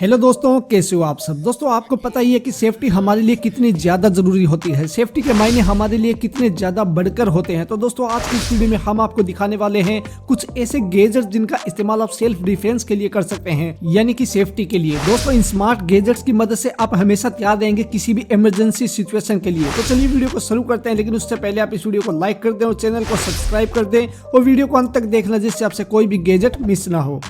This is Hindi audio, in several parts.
हेलो दोस्तों, कैसे हो आप सब। दोस्तों आपको पता ही है कि सेफ्टी हमारे लिए कितनी ज्यादा जरूरी होती है। सेफ्टी के मायने हमारे लिए कितने ज्यादा बढ़कर होते हैं। तो दोस्तों आज की इस वीडियो में हम आपको दिखाने वाले हैं कुछ ऐसे गैजेट्स जिनका इस्तेमाल आप सेल्फ डिफेंस के लिए कर सकते हैं, यानी कि सेफ्टी के लिए। दोस्तों इन स्मार्ट गैजेट्स की मदद से आप हमेशा तैयार रहेंगे किसी भी इमरजेंसी सिचुएशन के लिए। तो चलिए वीडियो को शुरू करते हैं, लेकिन उससे पहले आप इस वीडियो को लाइक कर दें और चैनल को सब्सक्राइब कर दें और वीडियो को अंत तक देखना, जिससे आपसे कोई भी गैजेट मिस ना हो।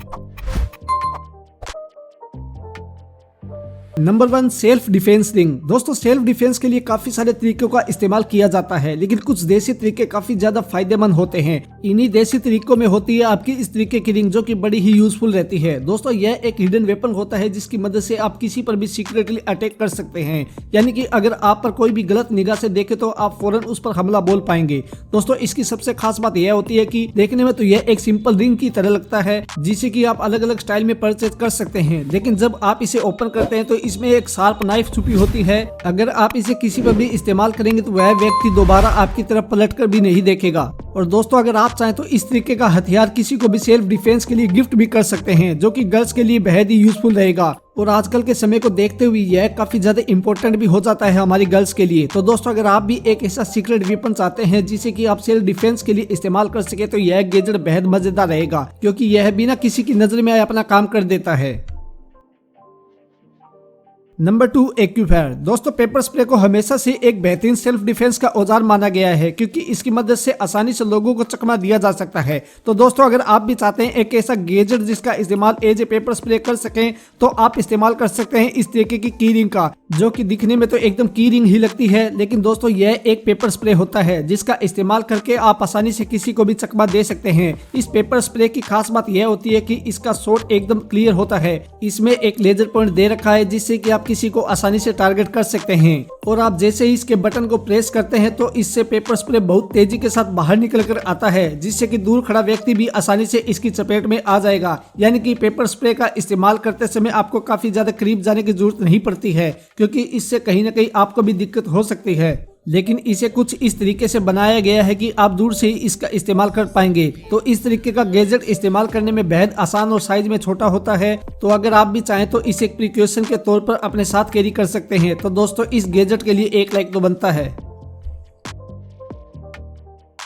Number 1, self defence ring. दोस्तों सेल्फ डिफेंस के लिए काफी सारे तरीकों का इस्तेमाल किया जाता है, लेकिन कुछ देसी तरीके काफी ज्यादा फायदेमंद होते हैं। इन्हीं देसी तरीकों में होती है आपकी इस तरीके की रिंग, जो कि बड़ी ही यूजफुल रहती है। दोस्तों यह एक हिडन वेपन होता है, जिसकी मदद से आप किसी पर भी सीक्रेटली अटैक कर सकते हैं। यानी कि अगर आप पर कोई भी गलत निगाह से देखे तो आप फौरन उस पर हमला बोल पाएंगे। दोस्तों इसकी सबसे खास बात यह होती है कि देखने में तो यह एक सिंपल रिंग की तरह लगता है, जिसे कि आप अलग अलग स्टाइल में परचेज कर सकते हैं, लेकिन जब आप इसे ओपन करते हैं तो इसमें एक शार्प नाइफ छुपी होती है। अगर आप इसे किसी पर भी इस्तेमाल करेंगे तो वह व्यक्ति दोबारा आपकी तरफ पलटकर भी नहीं देखेगा। और दोस्तों अगर आप चाहें तो इस तरीके का हथियार किसी को भी सेल्फ डिफेंस के लिए गिफ्ट भी कर सकते हैं, जो कि गर्ल्स के लिए बेहद ही यूजफुल रहेगा। और आजकल के समय को देखते हुए यह काफी ज्यादा इंपॉर्टेंट भी हो जाता है हमारी गर्ल्स के लिए। तो दोस्तों अगर आप भी एक ऐसा सीक्रेट वेपन चाहते हैं जिसे कि आप सेल्फ डिफेंस के लिए इस्तेमाल कर सके, तो यह गैजेट बेहद मजेदार रहेगा, क्योंकि यह बिना किसी की नजर में आए अपना काम कर देता है। नंबर 2, एक्यूफायर। दोस्तों पेपर स्प्रे को हमेशा से एक बेहतरीन सेल्फ डिफेंस का औजार माना गया है, क्योंकि इसकी मदद से आसानी से लोगों को चकमा दिया जा सकता है। तो दोस्तों अगर आप भी चाहते हैं एक ऐसा गैजेट जिसका इस्तेमाल एज ए पेपर स्प्रे कर सकें, तो आप इस्तेमाल कर सकते हैं इस तरीके की की रिंग का, जो कि दिखने में तो एकदम की रिंग ही लगती है, लेकिन दोस्तों यह एक पेपर स्प्रे होता है जिसका इस्तेमाल करके आप आसानी से किसी को भी चकमा दे सकते हैं। इस पेपर स्प्रे की खास बात यह होती है कि इसका शॉट एकदम क्लियर होता है। इसमें एक लेजर पॉइंट दे रखा है, जिससे कि आप किसी को आसानी से टारगेट कर सकते हैं। और आप जैसे ही इसके बटन को प्रेस करते हैं तो इससे पेपर स्प्रे बहुत तेजी के साथ बाहर निकल कर आता है, जिससे कि दूर खड़ा व्यक्ति भी आसानी से इसकी चपेट में आ जाएगा। यानी कि पेपर स्प्रे का इस्तेमाल करते समय आपको काफी ज्यादा करीब जाने की जरूरत नहीं पड़ती है, क्योंकि इससे कहीं ना कहीं आपको भी दिक्कत हो सकती है। लेकिन इसे कुछ इस तरीके से बनाया गया है कि आप दूर से ही इसका इस्तेमाल कर पाएंगे। तो इस तरीके का गैजेट इस्तेमाल करने में बेहद आसान और साइज में छोटा होता है। तो अगर आप भी चाहें तो इसे प्रिकॉशन के तौर पर अपने साथ कैरी कर सकते हैं। तो दोस्तों इस गैजेट के लिए 1 लाइक तो बनता है।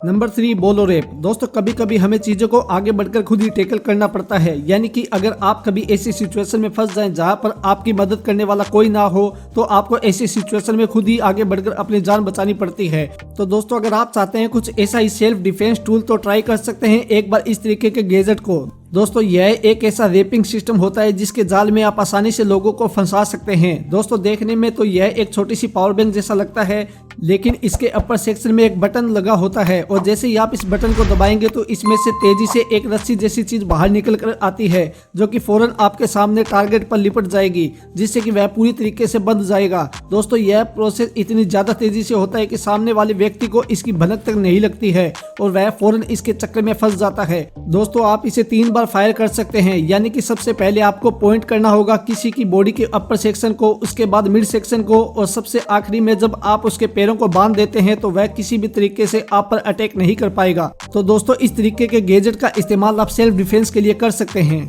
नंबर 3, बोलो रैप। दोस्तों कभी कभी हमें चीजों को आगे बढ़कर खुद ही टैकल करना पड़ता है। यानी कि अगर आप कभी ऐसी सिचुएशन में फंस जाएं जहां पर आपकी मदद करने वाला कोई ना हो, तो आपको ऐसी सिचुएशन में खुद ही आगे बढ़कर अपनी जान बचानी पड़ती है। तो दोस्तों अगर आप चाहते हैं कुछ ऐसा ही सेल्फ डिफेंस टूल, तो ट्राई कर सकते हैं एक बार इस तरीके के गैजेट को। दोस्तों यह एक ऐसा रैपिंग सिस्टम होता है जिसके जाल में आप आसानी से लोगों को फंसा सकते हैं। दोस्तों देखने में तो यह एक छोटी सी पावर बैंक जैसा लगता है, लेकिन इसके अपर सेक्शन में एक बटन लगा होता है, और जैसे ही आप इस बटन को दबाएंगे तो इसमें से तेजी से एक रस्सी जैसी चीज बाहर निकल कर आती है, जो कि फौरन आपके सामने टारगेट पर लिपट जाएगी, जिससे कि वह पूरी तरीके से बंध जाएगा। दोस्तों यह प्रोसेस इतनी ज्यादा तेजी से होता है कि सामने वाले व्यक्ति को इसकी भनक तक नहीं लगती है और वह फौरन इसके चक्कर में फंस जाता है। दोस्तों आप इसे 3 बार फायर कर सकते हैं। यानी कि सबसे पहले आपको पॉइंट करना होगा किसी की बॉडी के अपर सेक्शन को, उसके बाद मिड सेक्शन को, और सबसे आखिरी में जब आप उसके पैरों को बांध देते हैं तो वह किसी भी तरीके से आप पर अटैक नहीं कर पाएगा। तो दोस्तों इस तरीके के गैजेट का इस्तेमाल आप सेल्फ डिफेंस के लिए कर सकते हैं।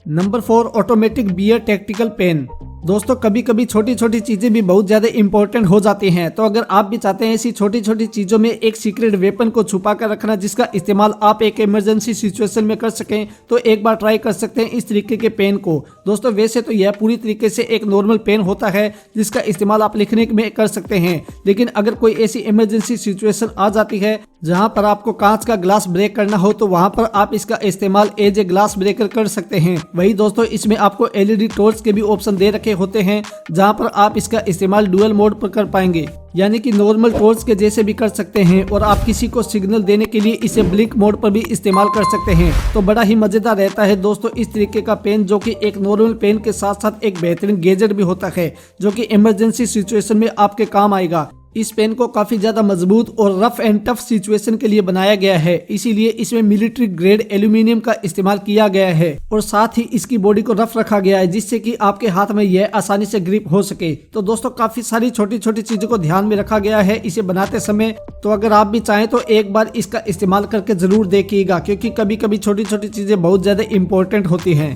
Number 4, automatic bear tactical pen. दोस्तों कभी कभी छोटी छोटी चीजें भी बहुत ज्यादा इंपॉर्टेंट हो जाती हैं। तो अगर आप भी चाहते हैं ऐसी छोटी छोटी चीजों में एक सीक्रेट वेपन को छुपा कर रखना, जिसका इस्तेमाल आप एक इमरजेंसी सिचुएशन में कर सकें, तो एक बार ट्राई कर सकते हैं इस तरीके के पेन को। दोस्तों वैसे तो यह पूरी तरीके से एक नॉर्मल पेन होता है जिसका इस्तेमाल आप लिखने में कर सकते हैं, लेकिन अगर कोई ऐसी इमरजेंसी सिचुएशन आ जाती है जहां पर आपको कांच का ग्लास ब्रेक करना हो, तो वहां पर आप इसका इस्तेमाल एज ए ग्लास ब्रेकर कर सकते हैं। वही दोस्तों इसमें आपको एलईडी टॉर्च के भी ऑप्शन दे रखे होते हैं, जहां पर आप इसका इस्तेमाल डुअल मोड पर कर पाएंगे, यानी कि नॉर्मल टॉर्च के जैसे भी कर सकते हैं। और आप किसी को सिग्नल देने के लिए इसे ब्लिंक मोड पर भी इस्तेमाल कर सकते हैं। तो बड़ा ही मजेदार रहता है दोस्तों इस तरीके का पेन, जो कि एक नॉर्मल पेन के साथ साथ एक बेहतरीन गैजेट भी होता है, जो कि इमरजेंसी सिचुएशन में आपके काम आएगा। इस पेन को काफी ज्यादा मजबूत और रफ एंड टफ सिचुएशन के लिए बनाया गया है, इसीलिए इसमें मिलिट्री ग्रेड एल्यूमिनियम का इस्तेमाल किया गया है और साथ ही इसकी बॉडी को रफ रखा गया है जिससे कि आपके हाथ में यह आसानी से ग्रिप हो सके। तो दोस्तों काफी सारी छोटी छोटी चीजों को ध्यान में रखा गया है इसे बनाते समय। तो अगर आप भी चाहें तो एक बार इसका इस्तेमाल करके जरूर देखिएगा, क्योंकि कभी कभी छोटी छोटी चीजें बहुत ज्यादा इंपॉर्टेंट होती हैं।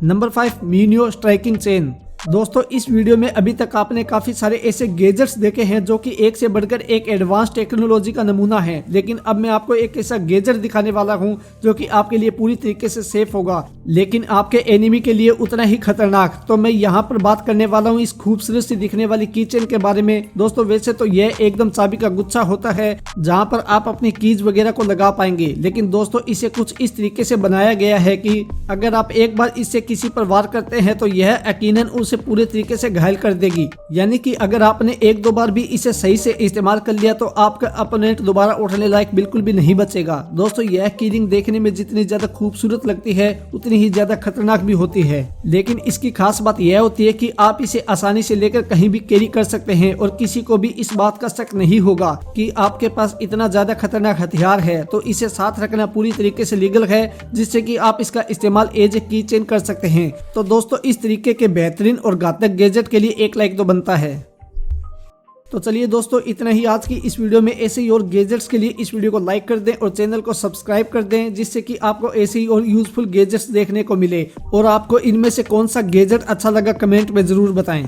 नंबर 5, मिनियो स्ट्राइकिंग चेन। दोस्तों इस वीडियो में अभी तक आपने काफी सारे ऐसे गैजेट्स देखे हैं जो कि एक से बढ़कर एक एडवांस टेक्नोलॉजी का नमूना है, लेकिन अब मैं आपको एक ऐसा गैजेट दिखाने वाला हूं जो कि आपके लिए पूरी तरीके से सेफ होगा, लेकिन आपके एनिमी के लिए उतना ही खतरनाक। तो मैं यहाँ पर बात करने वाला हूँ इस खूबसूरत सी दिखने वाली कीचेन के बारे में। दोस्तों वैसे तो यह एकदम चाबी का गुच्छा होता है जहाँ पर आप अपनी कीज वगैरह को लगा पाएंगे, लेकिन दोस्तों इसे कुछ इस तरीके से बनाया गया है कि अगर आप एक बार इससे किसी पर वार करते हैं तो यह यकीनन उसे पूरे तरीके से घायल कर देगी। यानी कि अगर आपने एक दो बार भी इसे सही से इस्तेमाल कर लिया तो आपका अपोनेंट दोबारा उठने लायक बिल्कुल भी नहीं बचेगा। दोस्तों यह कीरिंग देखने में जितनी ज्यादा खूबसूरत लगती है उतनी ही ज्यादा खतरनाक भी होती है, लेकिन इसकी खास बात यह होती है कि आप इसे आसानी से लेकर कहीं भी कैरी कर सकते हैं और किसी को भी इस बात का शक नहीं होगा कि आपके पास इतना ज्यादा खतरनाक हथियार है। तो इसे साथ रखना पूरी तरीके से लीगल है, जिससे कि आप इसका इस्तेमाल एज ए की चेन कर सकते हैं। तो दोस्तों इस तरीके के बेहतरीन और घातक गैजेट के लिए एक लाइक तो बनता है। तो चलिए दोस्तों इतना ही आज की इस वीडियो में। ऐसे ही और गैजेट्स के लिए इस वीडियो को लाइक कर दें और चैनल को सब्सक्राइब कर दें, जिससे कि आपको ऐसे ही और यूजफुल गैजेट्स देखने को मिले। और आपको इनमें से कौन सा गैजेट अच्छा लगा कमेंट में जरूर बताएं।